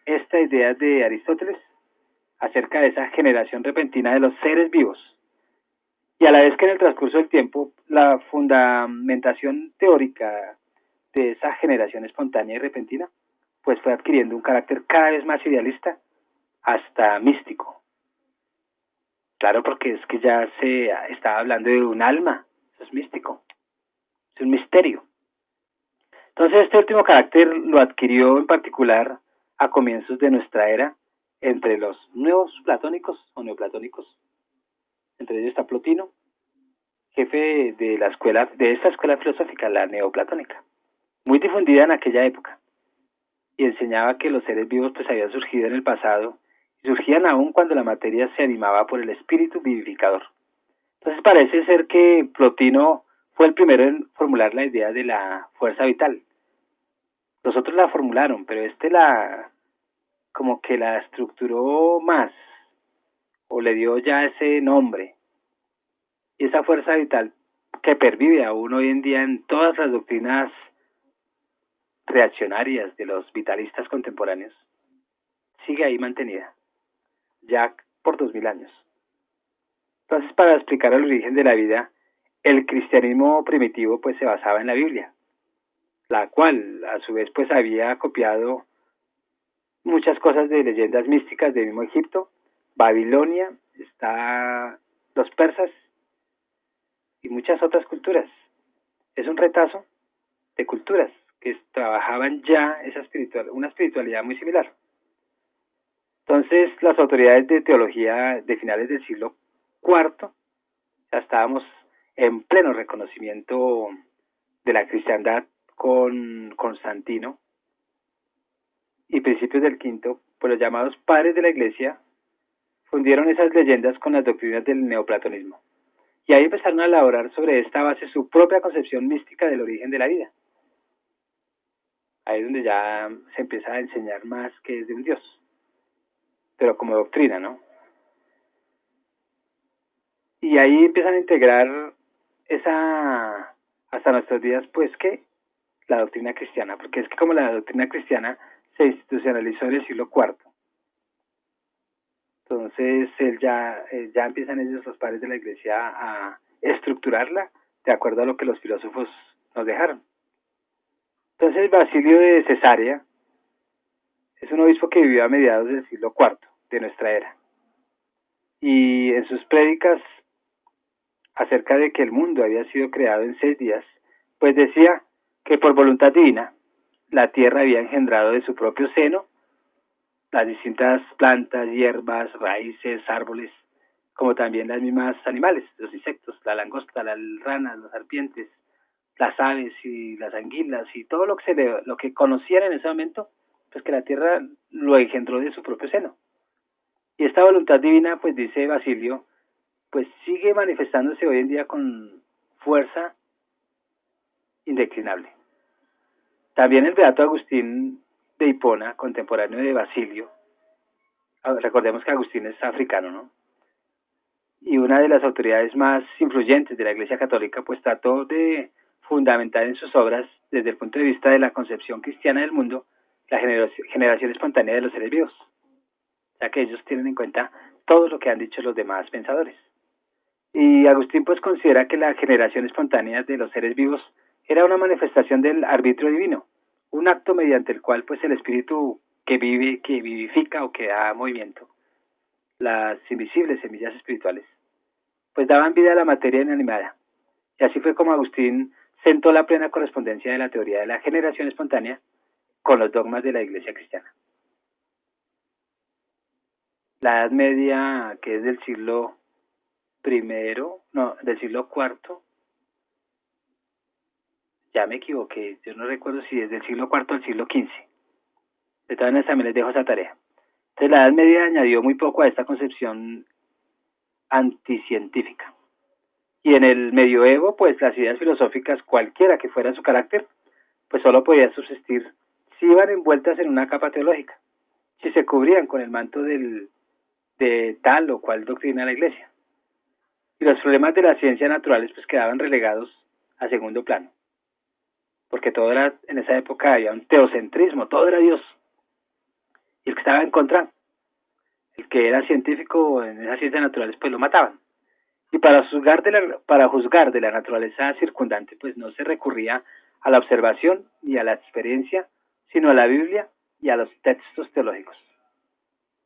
S1: esta idea de Aristóteles acerca de esa generación repentina de los seres vivos. Y a la vez que en el transcurso del tiempo, la fundamentación teórica de esa generación espontánea y repentina, pues fue adquiriendo un carácter cada vez más idealista, hasta místico. Claro, porque es que ya se estaba hablando de un alma, eso es místico, es un misterio. Entonces este último carácter lo adquirió en particular a comienzos de nuestra era entre los nuevos platónicos o neoplatónicos. Entre ellos está Plotino, jefe de esta escuela filosófica, la neoplatónica, muy difundida en aquella época, y enseñaba que los seres vivos pues habían surgido en el pasado y surgían aún cuando la materia se animaba por el espíritu vivificador. Entonces parece ser que Plotino fue el primero en formular la idea de la fuerza vital. Los otros la formularon, pero como que la estructuró más, o le dio ya ese nombre. Y esa fuerza vital que pervive aún hoy en día en todas las doctrinas reaccionarias de los vitalistas contemporáneos, sigue ahí mantenida, ya por 2000 años. Entonces, para explicar el origen de la vida, el cristianismo primitivo pues se basaba en la Biblia, la cual a su vez pues había copiado muchas cosas de leyendas místicas del mismo Egipto, Babilonia está los persas y muchas otras culturas. Es un retazo de culturas que trabajaban ya una espiritualidad muy similar. Entonces, las autoridades de teología de finales del siglo IV, ya estábamos en pleno reconocimiento de la cristiandad con Constantino y principios del quinto, pues los llamados padres de la iglesia fundieron esas leyendas con las doctrinas del neoplatonismo. Y ahí empezaron a elaborar sobre esta base su propia concepción mística del origen de la vida. Ahí es donde ya se empieza a enseñar más que es de un Dios, pero como doctrina, ¿no? Y ahí empiezan a integrar esa, hasta nuestros días, pues que la doctrina cristiana, porque es que como la doctrina cristiana se institucionalizó en el siglo IV, entonces ya empiezan ellos, los padres de la iglesia, a estructurarla de acuerdo a lo que los filósofos nos dejaron. Entonces Basilio de Cesarea es un obispo que vivió a mediados del siglo IV de nuestra era. Y en sus prédicas acerca de que el mundo había sido creado en 6 días, pues decía que por voluntad divina la tierra había engendrado de su propio seno las distintas plantas, hierbas, raíces, árboles, como también las mismas animales, los insectos, la langosta, las ranas, las serpientes, las aves y las anguilas y todo lo que conocían en ese momento, pues que la tierra lo engendró de su propio seno. Y esta voluntad divina, pues dice Basilio, pues sigue manifestándose hoy en día con fuerza indeclinable. También el beato Agustín de Hipona, contemporáneo de Basilio, recordemos que Agustín es africano, ¿no? Y una de las autoridades más influyentes de la Iglesia Católica, pues trató de fundamentar en sus obras, desde el punto de vista de la concepción cristiana del mundo, la generación espontánea de los seres vivos, ya que ellos tienen en cuenta todo lo que han dicho los demás pensadores. Y Agustín pues considera que la generación espontánea de los seres vivos era una manifestación del arbitrio divino, un acto mediante el cual pues el espíritu que vive, que vivifica o que da movimiento, las invisibles semillas espirituales, pues daban vida a la materia inanimada. Y así fue como Agustín sentó la plena correspondencia de la teoría de la generación espontánea con los dogmas de la Iglesia cristiana. La Edad Media, que es del siglo del siglo IV, ya me equivoqué, yo no recuerdo si es del siglo IV al siglo XV. De todas maneras también les dejo esa tarea. Entonces la Edad Media añadió muy poco a esta concepción anticientífica. Y en el medioevo, pues las ideas filosóficas, cualquiera que fuera su carácter, pues solo podían subsistir si iban envueltas en una capa teológica, si se cubrían con el manto de tal o cual doctrina de la Iglesia. Y los problemas de las ciencias naturales pues quedaban relegados a segundo plano, porque todo era, en esa época había un teocentrismo, todo era Dios. Y el que estaba en contra, el que era científico en esas ciencias naturales, pues lo mataban. Y para juzgar de la naturaleza circundante, pues no se recurría a la observación ni a la experiencia, sino a la Biblia y a los textos teológicos.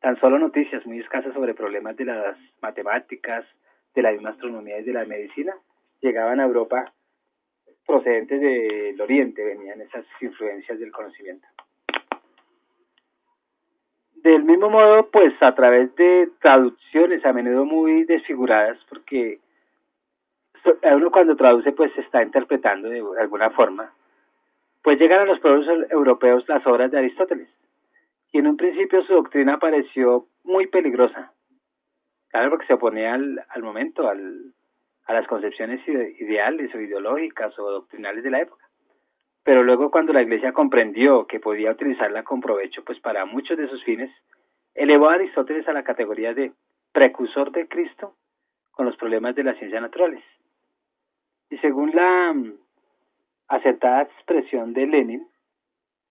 S1: Tan solo noticias muy escasas sobre problemas de las matemáticas, de la misma astronomía y de la medicina llegaban a Europa procedentes del Oriente, venían esas influencias del conocimiento. Del mismo modo, pues a través de traducciones a menudo muy desfiguradas, porque uno cuando traduce pues se está interpretando de alguna forma, pues llegan a los pueblos europeos las obras de Aristóteles. Y en un principio su doctrina pareció muy peligrosa, claro, porque se oponía al momento, a las concepciones ideales o ideológicas o doctrinales de la época. Pero luego cuando la Iglesia comprendió que podía utilizarla con provecho pues para muchos de sus fines, elevó a Aristóteles a la categoría de precursor de Cristo con los problemas de las ciencias naturales. Y según la acertada expresión de Lenin,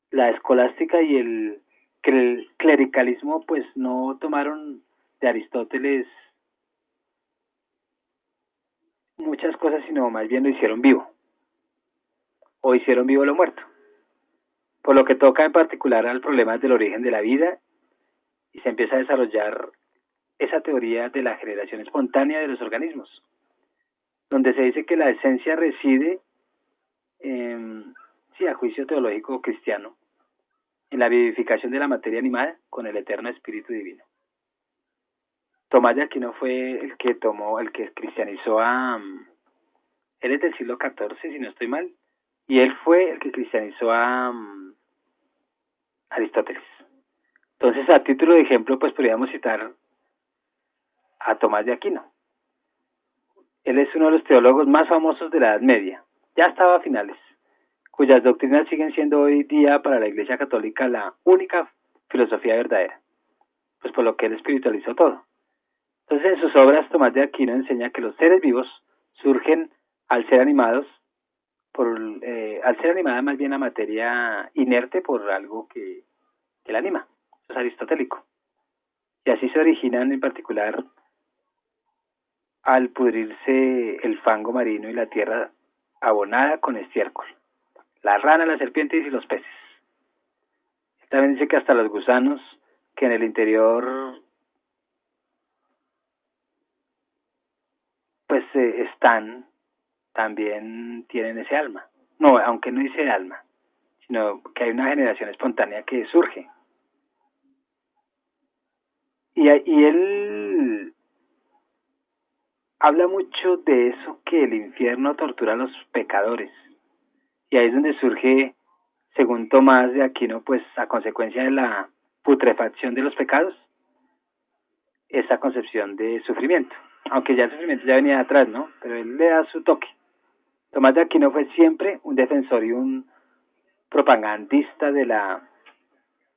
S1: la escolástica y el clericalismo pues no tomaron de Aristóteles muchas cosas, sino más bien lo hicieron vivo, o hicieron vivo lo muerto, por lo que toca en particular al problema del origen de la vida y se empieza a desarrollar esa teoría de la generación espontánea de los organismos, donde se dice que la esencia reside, sí, a juicio teológico cristiano, en la vivificación de la materia animada con el eterno espíritu divino. Tomás de Aquino fue el que cristianizó él es del siglo XIV, si no estoy mal, y él fue el que cristianizó a Aristóteles. Entonces, a título de ejemplo, pues podríamos citar a Tomás de Aquino. Él es uno de los teólogos más famosos de la Edad Media, ya estaba a finales, cuyas doctrinas siguen siendo hoy día para la Iglesia Católica la única filosofía verdadera, pues por lo que él espiritualizó todo. Entonces, en sus obras, Tomás de Aquino enseña que los seres vivos surgen al ser animados, al ser animada más bien la materia inerte por algo que la anima. Eso es aristotélico. Y así se originan en particular al pudrirse el fango marino y la tierra abonada con estiércol, la rana, las serpientes y los peces. También dice que hasta los gusanos que en el interior pues están, también tienen ese alma. No, aunque no dice alma, sino que hay una generación espontánea que surge. Y él habla mucho de eso, que el infierno tortura a los pecadores. Y ahí es donde surge, según Tomás de Aquino, pues a consecuencia de la putrefacción de los pecados, esa concepción de sufrimiento. Aunque ya el sufrimiento ya venía de atrás, ¿no? Pero él le da su toque. Tomás de Aquino fue siempre un defensor y un propagandista de la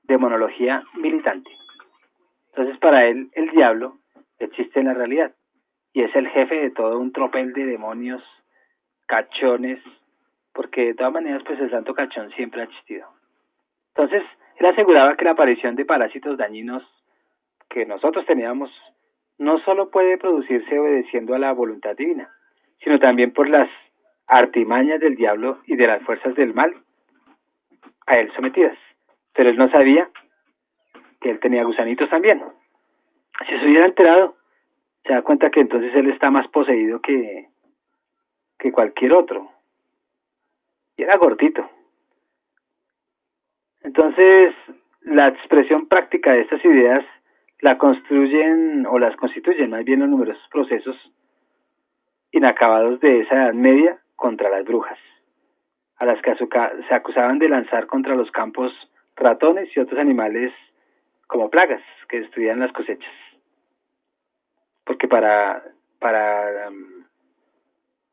S1: demonología militante. Entonces, para él, el diablo existe en la realidad y es el jefe de todo un tropel de demonios, cachones, porque de todas maneras, pues el santo cachón siempre ha existido. Entonces, él aseguraba que la aparición de parásitos dañinos que nosotros teníamos no solo puede producirse obedeciendo a la voluntad divina, sino también por las artimañas del diablo y de las fuerzas del mal a él sometidas. Pero él no sabía que él tenía gusanitos también. Si se hubiera enterado, se da cuenta que entonces él está más poseído que cualquier otro. Y era gordito. Entonces, la expresión práctica de estas ideas la construyen o las constituyen más bien los numerosos procesos inacabados de esa Edad Media contra las brujas, a las que se acusaban de lanzar contra los campos ratones y otros animales como plagas que destruían las cosechas. Porque para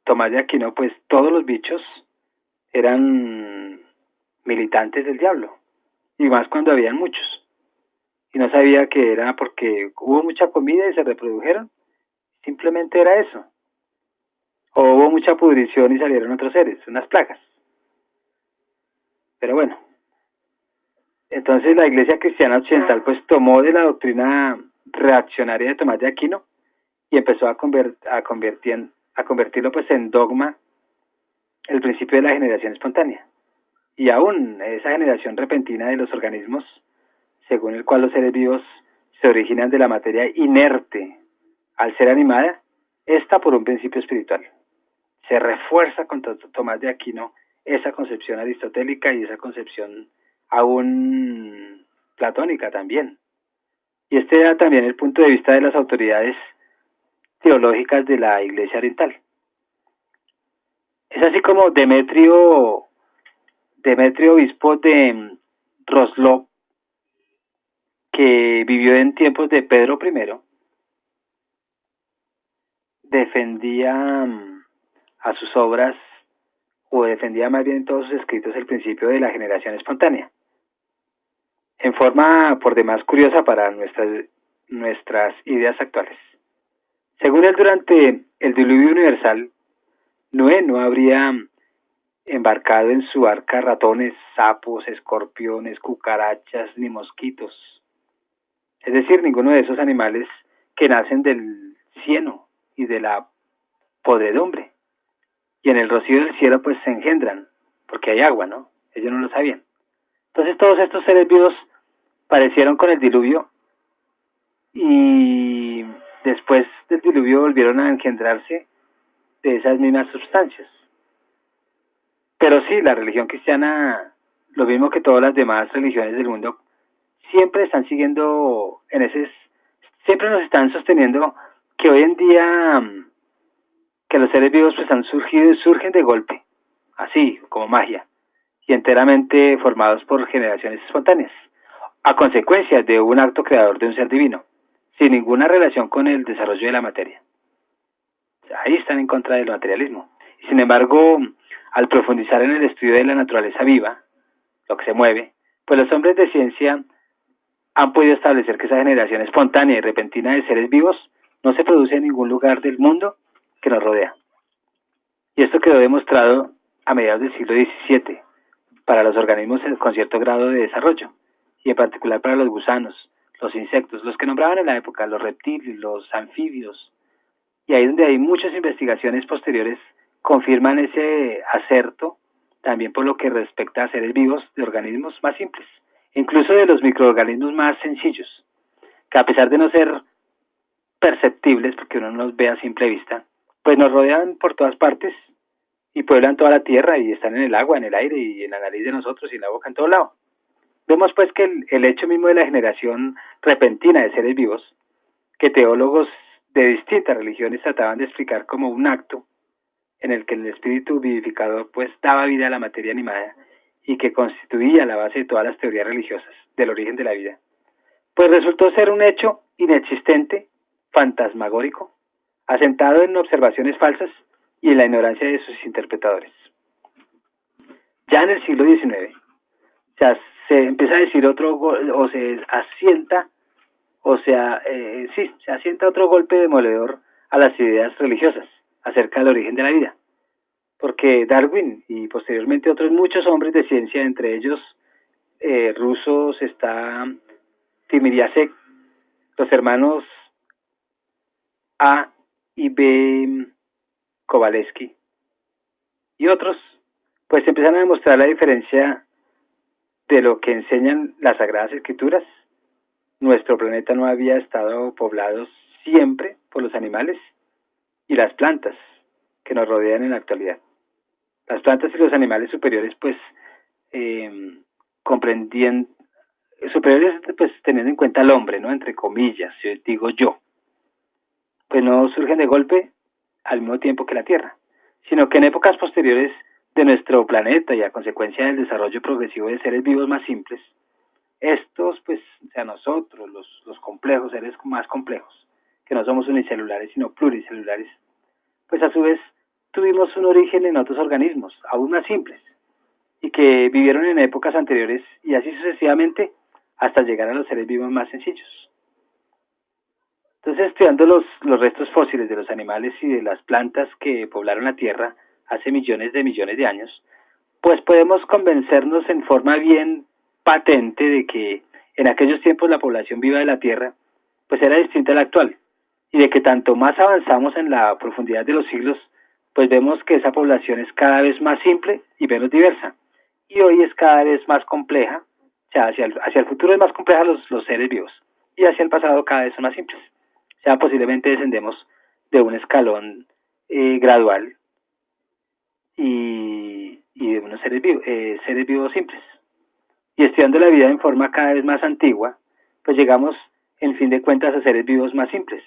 S1: Tomás de Aquino, pues todos los bichos eran militantes del diablo, y más cuando habían muchos. Y no sabía que era porque hubo mucha comida y se reprodujeron, simplemente era eso. O hubo mucha pudrición y salieron otros seres, unas plagas. Pero bueno, entonces la Iglesia Cristiana Occidental pues tomó de la doctrina reaccionaria de Tomás de Aquino y empezó a convertirlo pues en dogma el principio de la generación espontánea. Y aún esa generación repentina de los organismos, según el cual los seres vivos se originan de la materia inerte al ser animada, esta por un principio espiritual. Se refuerza con Tomás de Aquino esa concepción aristotélica y esa concepción aún platónica también. Y este era también el punto de vista de las autoridades teológicas de la Iglesia Oriental. Es así como Demetrio obispo de Roslov, que vivió en tiempos de Pedro I, defendía a sus obras, o defendía más bien en todos sus escritos, el principio de la generación espontánea, en forma por demás curiosa para nuestras ideas actuales. Según él, durante el diluvio universal, Noé no habría embarcado en su arca ratones, sapos, escorpiones, cucarachas ni mosquitos. Es decir, ninguno de esos animales que nacen del cieno y de la podredumbre. Y en el rocío del cielo pues se engendran, porque hay agua, ¿no? Ellos no lo sabían. Entonces todos estos seres vivos parecieron con el diluvio y después del diluvio volvieron a engendrarse de esas mismas sustancias. Pero sí, la religión cristiana, lo mismo que todas las demás religiones del mundo, siempre están siguiendo siempre nos están sosteniendo que hoy en día que los seres vivos pues han surgido y surgen de golpe, así como magia, y enteramente formados por generaciones espontáneas, a consecuencia de un acto creador de un ser divino, sin ninguna relación con el desarrollo de la materia. Ahí están en contra del materialismo. Y sin embargo, al profundizar en el estudio de la naturaleza viva, lo que se mueve, pues los hombres de ciencia han podido establecer que esa generación espontánea y repentina de seres vivos no se produce en ningún lugar del mundo que nos rodea. Y esto quedó demostrado a mediados del siglo XVII para los organismos con cierto grado de desarrollo, y en particular para los gusanos, los insectos, los que nombraban en la época, los reptiles, los anfibios, y ahí es donde hay muchas investigaciones posteriores confirman ese acerto, también por lo que respecta a seres vivos de organismos más simples, incluso de los microorganismos más sencillos, que a pesar de no ser perceptibles, porque uno no los ve a simple vista, pues nos rodean por todas partes y pueblan toda la tierra y están en el agua, en el aire y en la nariz de nosotros y en la boca, en todo lado. Vemos pues que el hecho mismo de la generación repentina de seres vivos, que teólogos de distintas religiones trataban de explicar como un acto en el que el espíritu vivificador pues daba vida a la materia animada y que constituía la base de todas las teorías religiosas del origen de la vida, pues resultó ser un hecho inexistente, fantasmagórico, asentado en observaciones falsas y en la ignorancia de sus interpretadores. Ya en el siglo XIX, se empieza a decir o se asienta, se asienta otro golpe demoledor a las ideas religiosas acerca del origen de la vida, porque Darwin y posteriormente otros muchos hombres de ciencia, entre ellos rusos está Timiryazev, los hermanos A y B Kovalevsky y otros, pues empiezan a demostrar la diferencia de lo que enseñan las Sagradas Escrituras. Nuestro planeta no había estado poblado siempre por los animales y las plantas que nos rodean en la actualidad. Las plantas y los animales superiores, pues, comprendían, superiores, pues, teniendo en cuenta al hombre, ¿no? Entre comillas, digo yo, pues no surgen de golpe al mismo tiempo que la Tierra, sino que en épocas posteriores de nuestro planeta y a consecuencia del desarrollo progresivo de seres vivos más simples, estos, pues, o sea, nosotros, los complejos, seres más complejos, que no somos unicelulares, sino pluricelulares, pues a su vez tuvimos un origen en otros organismos, aún más simples, y que vivieron en épocas anteriores y así sucesivamente hasta llegar a los seres vivos más sencillos. Entonces, estudiando los restos fósiles de los animales y de las plantas que poblaron la Tierra hace millones de años, pues podemos convencernos en forma bien patente de que en aquellos tiempos la población viva de la Tierra pues era distinta a la actual, y de que tanto más avanzamos en la profundidad de los siglos, pues vemos que esa población es cada vez más simple y menos diversa, y hoy es cada vez más compleja, o sea, hacia el futuro es más compleja los seres vivos, y hacia el pasado cada vez son más simples. O sea, posiblemente descendemos de un escalón gradual y de unos seres vivos simples. Y estudiando la vida en forma cada vez más antigua, pues llegamos, en fin de cuentas, a seres vivos más simples,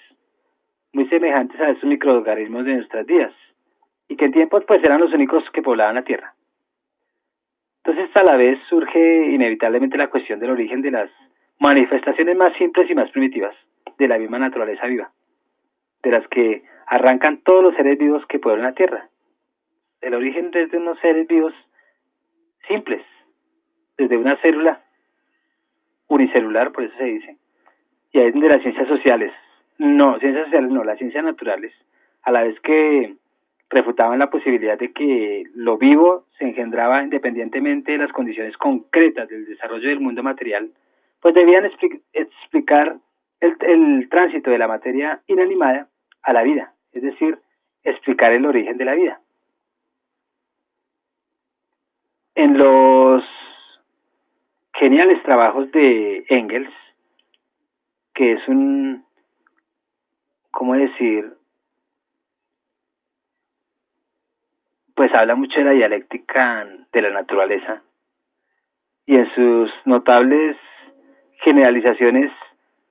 S1: muy semejantes a estos microorganismos de nuestras vidas, y que en tiempos pues eran los únicos que poblaban la Tierra. Entonces, a la vez surge inevitablemente la cuestión del origen de las manifestaciones más simples y más primitivas de la misma naturaleza viva, de las que arrancan todos los seres vivos que pueblan la Tierra. El origen desde unos seres vivos simples, desde una célula unicelular, por eso se dice, y ahí es donde las ciencias sociales no, las ciencias naturales, a la vez que refutaban la posibilidad de que lo vivo se engendraba independientemente de las condiciones concretas del desarrollo del mundo material, pues debían explicar el tránsito de la materia inanimada a la vida, es decir, explicar el origen de la vida. En los geniales trabajos de Engels, que es un, ¿cómo decir, pues habla mucho de la dialéctica de la naturaleza y en sus notables generalizaciones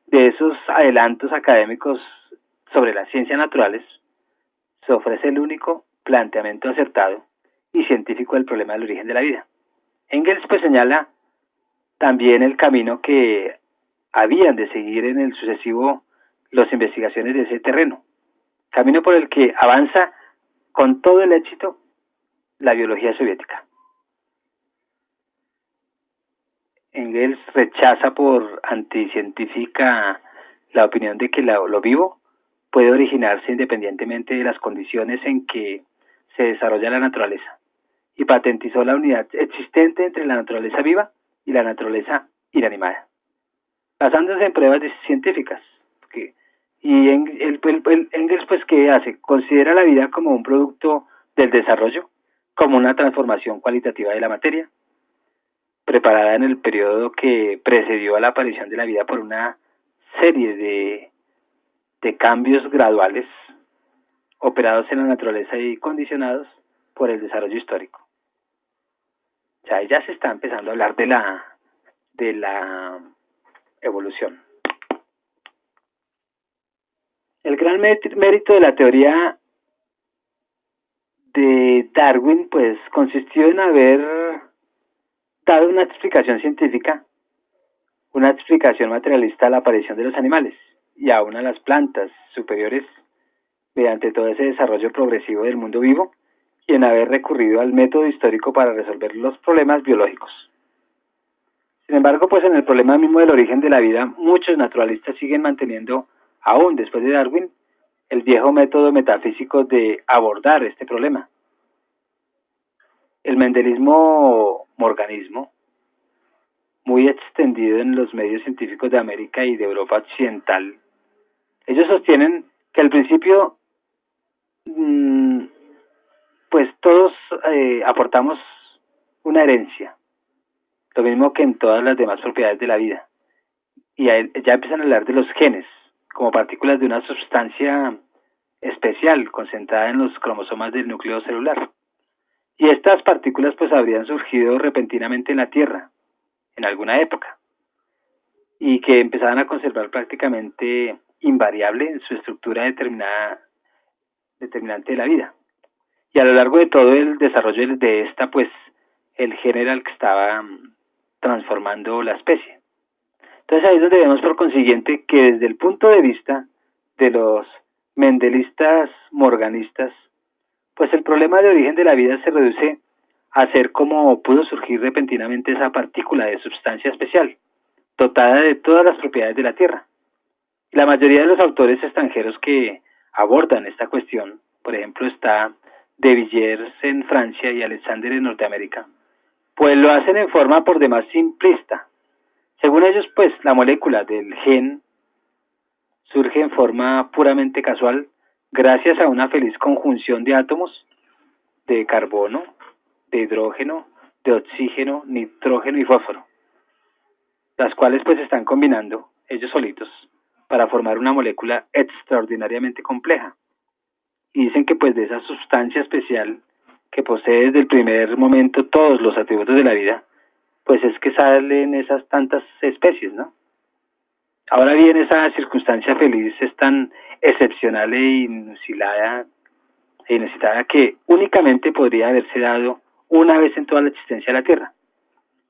S1: de esos adelantos académicos sobre las ciencias naturales, se ofrece el único planteamiento acertado y científico del problema del origen de la vida. Engels pues señala también el camino que habían de seguir en el sucesivo las investigaciones de ese terreno, camino por el que avanza con todo el éxito la biología soviética. Engels rechaza por anticientífica la opinión de que lo vivo puede originarse independientemente de las condiciones en que se desarrolla la naturaleza, y patentizó la unidad existente entre la naturaleza viva y la naturaleza inanimada, basándose en pruebas científicas. Y Engels, pues, ¿qué hace? Considera la vida como un producto del desarrollo, como una transformación cualitativa de la materia, preparada en el periodo que precedió a la aparición de la vida por una serie de cambios graduales operados en la naturaleza y condicionados por el desarrollo histórico. O sea, ya se está empezando a hablar de la evolución. El gran mérito de la teoría de Darwin, pues, consistió en haber dado una explicación científica, una explicación materialista a la aparición de los animales y aún a las plantas superiores mediante todo ese desarrollo progresivo del mundo vivo, y en haber recurrido al método histórico para resolver los problemas biológicos. Sin embargo, pues en el problema mismo del origen de la vida, muchos naturalistas siguen manteniendo, aún después de Darwin, el viejo método metafísico de abordar este problema. El mendelismo morganismo, muy extendido en los medios científicos de América y de Europa occidental, ellos sostienen que al principio pues todos aportamos una herencia, lo mismo que en todas las demás propiedades de la vida. Y ya empiezan a hablar de los genes, como partículas de una sustancia especial concentrada en los cromosomas del núcleo celular. Y estas partículas pues habrían surgido repentinamente en la Tierra, en alguna época, y que empezaban a conservar prácticamente invariable en su estructura determinante de la vida. Y a lo largo de todo el desarrollo de esta, pues, el gen era el que estaba transformando la especie. Entonces ahí es donde vemos por consiguiente que desde el punto de vista de los mendelistas morganistas, pues el problema de origen de la vida se reduce a ser como pudo surgir repentinamente esa partícula de sustancia especial, dotada de todas las propiedades de la Tierra. Y la mayoría de los autores extranjeros que abordan esta cuestión, por ejemplo está de Villers en Francia y Alexander en Norteamérica, pues lo hacen en forma por demás simplista. Según ellos, pues la molécula del gen surge en forma puramente casual gracias a una feliz conjunción de átomos de carbono, de hidrógeno, de oxígeno, nitrógeno y fósforo, las cuales pues están combinando ellos solitos para formar una molécula extraordinariamente compleja. Y dicen que pues de esa sustancia especial que posee desde el primer momento todos los atributos de la vida, pues es que salen esas tantas especies, ¿no? Ahora bien, esa circunstancia feliz es tan excepcional e inusitada que únicamente podría haberse dado una vez en toda la existencia de la Tierra.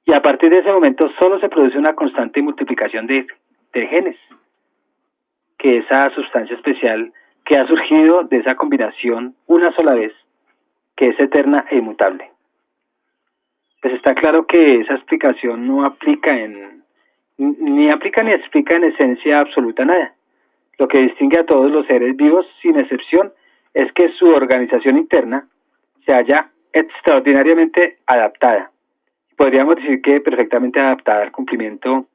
S1: Y a partir de ese momento solo se produce una constante multiplicación de genes, que esa sustancia especial que ha surgido de esa combinación una sola vez, que es eterna e inmutable. Pues está claro que esa explicación no aplica ni explica en esencia absoluta nada. Lo que distingue a todos los seres vivos, sin excepción, es que su organización interna se halla extraordinariamente adaptada. Podríamos decir que perfectamente adaptada al cumplimiento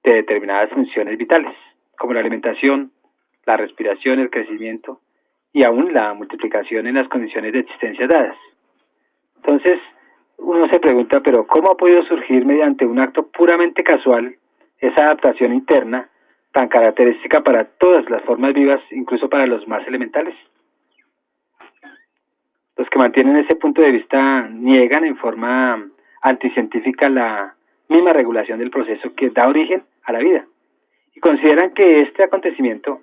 S1: de determinadas funciones vitales, como la alimentación, la respiración, el crecimiento y aún la multiplicación en las condiciones de existencia dadas. Entonces, uno se pregunta, pero ¿cómo ha podido surgir mediante un acto puramente casual esa adaptación interna tan característica para todas las formas vivas, incluso para los más elementales. Los que mantienen ese punto de vista niegan en forma anticientífica la misma regulación del proceso que da origen a la vida y consideran que este acontecimiento,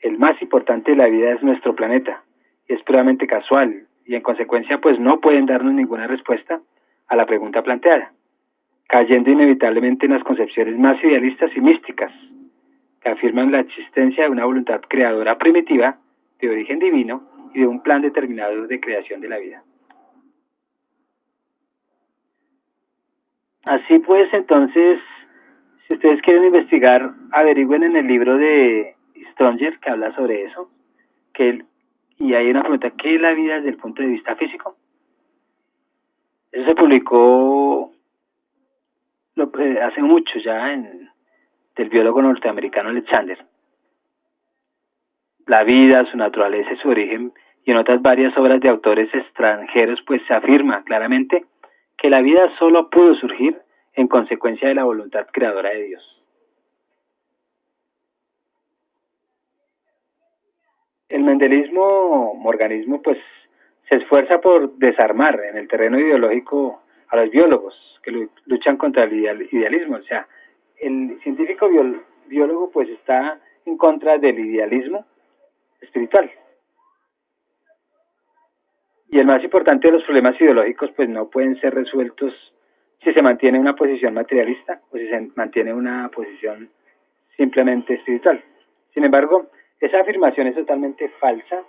S1: el más importante de la vida, es nuestro planeta y es puramente casual y en consecuencia pues no pueden darnos ninguna respuesta a la pregunta planteada, cayendo inevitablemente en las concepciones más idealistas y místicas que afirman la existencia de una voluntad creadora primitiva de origen divino y de un plan determinado de creación de la vida. Así pues, entonces, si ustedes quieren investigar, averigüen en el libro de Stronger, que habla sobre eso, y hay una pregunta: ¿qué es la vida desde el punto de vista físico? Eso se publicó hace mucho ya del biólogo norteamericano Alexander. La vida, su naturaleza y su origen, y en otras varias obras de autores extranjeros, pues se afirma claramente que la vida solo pudo surgir en consecuencia de la voluntad creadora de Dios. El mendelismo morganismo pues se esfuerza por desarmar en el terreno ideológico a los biólogos que luchan contra el idealismo. O sea, el científico biólogo pues está en contra del idealismo espiritual. Y el más importante de los problemas ideológicos pues no pueden ser resueltos si se mantiene una posición materialista o si se mantiene una posición simplemente espiritual. Sin embargo, esa afirmación es totalmente falsa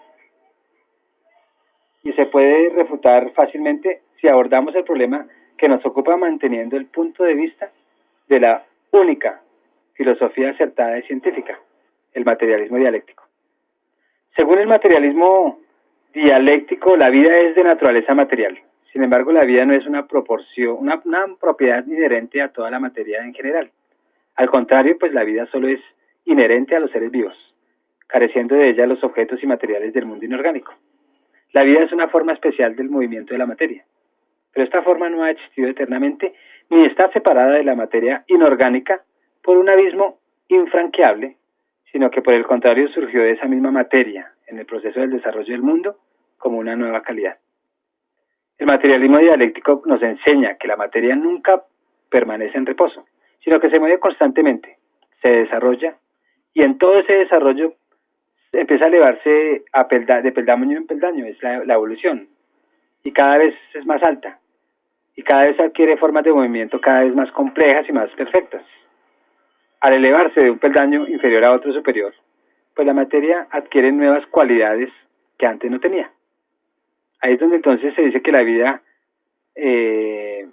S1: y se puede refutar fácilmente si abordamos el problema que nos ocupa manteniendo el punto de vista de la única filosofía acertada y científica, el materialismo dialéctico. Según el materialismo dialéctico, la vida es de naturaleza material. Sin embargo, la vida no es una propiedad inherente a toda la materia en general. Al contrario, pues la vida solo es inherente a los seres vivos, careciendo de ella los objetos y materiales del mundo inorgánico. La vida es una forma especial del movimiento de la materia, pero esta forma no ha existido eternamente ni está separada de la materia inorgánica por un abismo infranqueable, sino que por el contrario surgió de esa misma materia en el proceso del desarrollo del mundo como una nueva calidad. El materialismo dialéctico nos enseña que la materia nunca permanece en reposo, sino que se mueve constantemente, se desarrolla y en todo ese desarrollo empieza a elevarse de peldaño en peldaño, es la evolución, y cada vez es más alta, y cada vez adquiere formas de movimiento cada vez más complejas y más perfectas. Al elevarse de un peldaño inferior a otro superior, pues la materia adquiere nuevas cualidades que antes no tenía. Ahí es donde entonces se dice que la vida es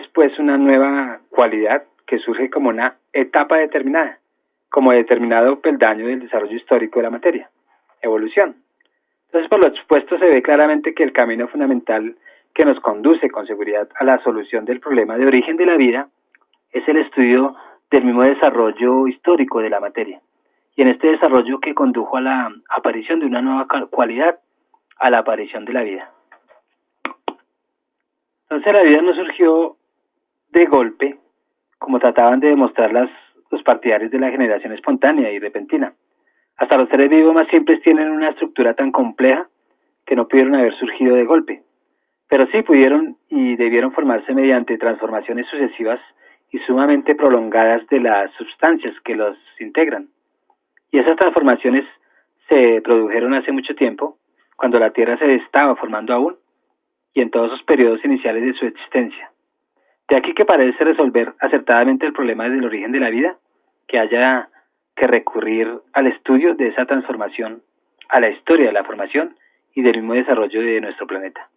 S1: pues una nueva cualidad que surge como una etapa determinada, como determinado peldaño del desarrollo histórico de la materia, evolución. Entonces, por lo expuesto se ve claramente que el camino fundamental que nos conduce con seguridad a la solución del problema de origen de la vida es el estudio del mismo desarrollo histórico de la materia. Y en este desarrollo que condujo a la aparición de una nueva cualidad, a la aparición de la vida. Entonces la vida no surgió de golpe, como trataban de demostrar los partidarios de la generación espontánea y repentina. Hasta los seres vivos más simples tienen una estructura tan compleja que no pudieron haber surgido de golpe, pero sí pudieron y debieron formarse mediante transformaciones sucesivas y sumamente prolongadas de las sustancias que los integran. Y esas transformaciones se produjeron hace mucho tiempo, cuando la Tierra se estaba formando aún, y en todos sus periodos iniciales de su existencia. De aquí que parece resolver acertadamente el problema del origen de la vida, que haya que recurrir al estudio de esa transformación, a la historia de la formación y del mismo desarrollo de nuestro planeta.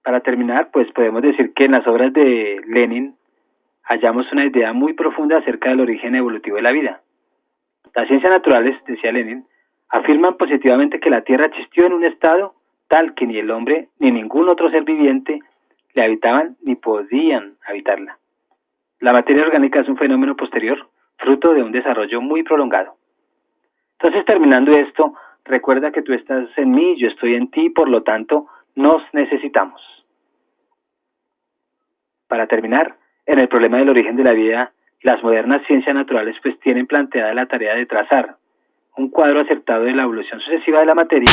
S1: Para terminar, pues podemos decir que en las obras de Lenin hallamos una idea muy profunda acerca del origen evolutivo de la vida. Las ciencias naturales, decía Lenin, afirman positivamente que la Tierra existió en un estado tal que ni el hombre ni ningún otro ser viviente le habitaban ni podían habitarla. La materia orgánica es un fenómeno posterior, fruto de un desarrollo muy prolongado. Entonces, terminando esto, recuerda que tú estás en mí, yo estoy en ti, por lo tanto, nos necesitamos. Para terminar, en el problema del origen de la vida, las modernas ciencias naturales pues tienen planteada la tarea de trazar un cuadro acertado de la evolución sucesiva de la materia